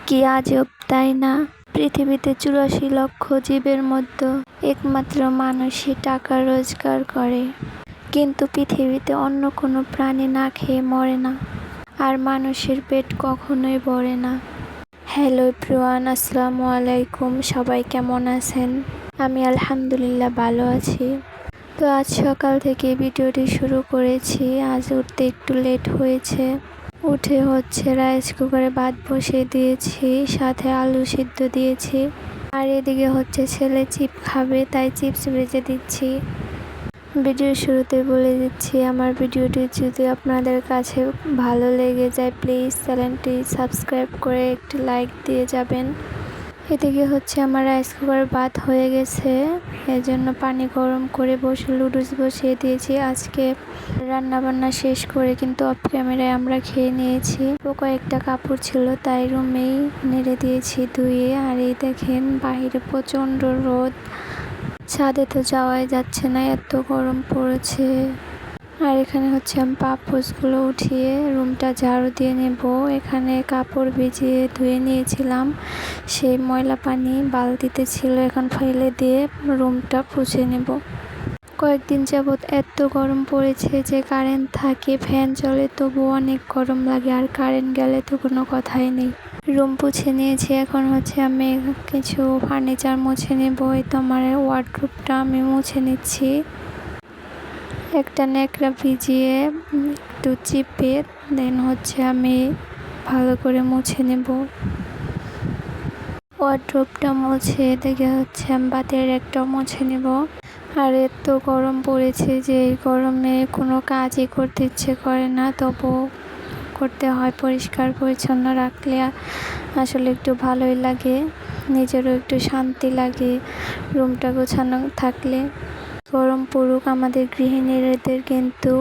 কি আজব তাই না? পৃথিবীতে ৮৪ লক্ষ জীবের মধ্যে একমাত্র মানুষই টাকা রোজগার করে, কিন্তু পৃথিবীতে অন্য কোনো প্রাণী না খেয়ে মরে না, আর মানুষের পেট কখনোই ভরে না। হ্যালো এভরিওয়ান, আসসালামু আলাইকুম। সবাই কেমন আছেন? আমি আলহামদুলিল্লাহ ভালো আছি। তো আজ সকাল থেকে ভিডিওটি শুরু করেছি। আজ উঠতে একটু লেট হয়েছে। উঠে রাইস কুকারে ভাত বসিয়ে দিয়েছি, সাথে আলু সিদ্ধ দিয়েছি। আর এদিকে ছেলে চিপস খাবে, তাই চিপস ভেজে দিচ্ছি। ভিডিওর শুরুতে বলে দিচ্ছি, আমার ভিডিওটি যদি আপনাদের কাছে ভালো লেগে যায় প্লিজ চ্যানেলটি সাবস্ক্রাইব করে একটি লাইক দিয়ে যাবেন। এদিকে আমার রাইস কুকার ভাত হয়ে গেছে, এজন্য পানি গরম করে নুডলস বসিয়ে দিয়েছি। আজকে রান্নাবান্না শেষ করে কিন্তু অফ ক্যামেরায় আমরা খেয়ে নিয়েছি। কয়েকটা কাপড় ছিল, তাই রুমেই নেড়ে দিয়েছি ধুয়ে। আর এই দেখেন বাইরে প্রচণ্ড রোদ, ছাদে তো যাওয়াই যাচ্ছে না, এত গরম পড়েছে। আর এখানে আমি পাপোশগুলো উঠিয়ে রুমটা ঝাড়ু দিয়ে নেব। এখানে কাপড় ভিজিয়ে ধুয়ে নিয়েছিলাম, সেই ময়লা পানি বালতিতে ছিল, এখন ফেলে দিয়ে রুমটা পুছে নেব। কয়েকদিন যাবৎ এত গরম পড়েছে যে কারেন্ট থাকে, ফ্যান চলে, তবুও অনেক গরম লাগে, আর কারেন্ট গেলে তো কোনো কথাই নেই। রুম পুছে নিয়েছি, এখন আমি কিছু ফার্নিচার মুছে নেব। এই তো আমার ওয়ার্ডরোবটা আমি মুছে নিচ্ছি। একটা ন্যাকড়া ভিজিয়ে একটু চিপে দেন আমি ভালো করে মুছে নেব। ওয়ার্ডরোবটা মুছে দেখে আমি বাতের একটা মুছে নেব। আর এত গরম পড়েছে যে এই গরমে কোনো কাজই করতে ইচ্ছে করে না, তবু করতে হয়। পরিষ্কার পরিচ্ছন্ন রাখলে আসলে একটু ভালোই লাগে, নিজেরও একটু শান্তি লাগে রুমটা গোছানো থাকলে। গরম পড়ুক, আমাদের গৃহিণীদের কিন্তু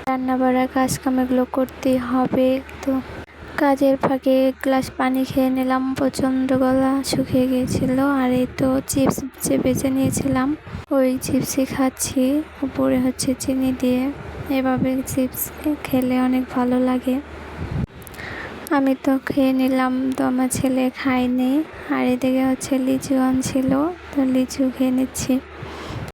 রান্নাবাড়া কাজকাম এগুলো করতেই হবে। তো কাজের ফাঁকে এক গ্লাস পানি খেয়ে নিলাম, প্রচণ্ড গলা শুকিয়ে গিয়েছিল। আর এই তো চিপস বেছে নিয়েছিলাম, ওই চিপসই খাচ্ছি, উপরে চিনি দিয়ে। এভাবে চিপস খেলে অনেক ভালো লাগে। আমি তো খেয়ে নিলাম, তো আমার ছেলে খায়নি। আর এদিকে লিচু আনছিল, তো লিচু খেয়ে নিচ্ছি।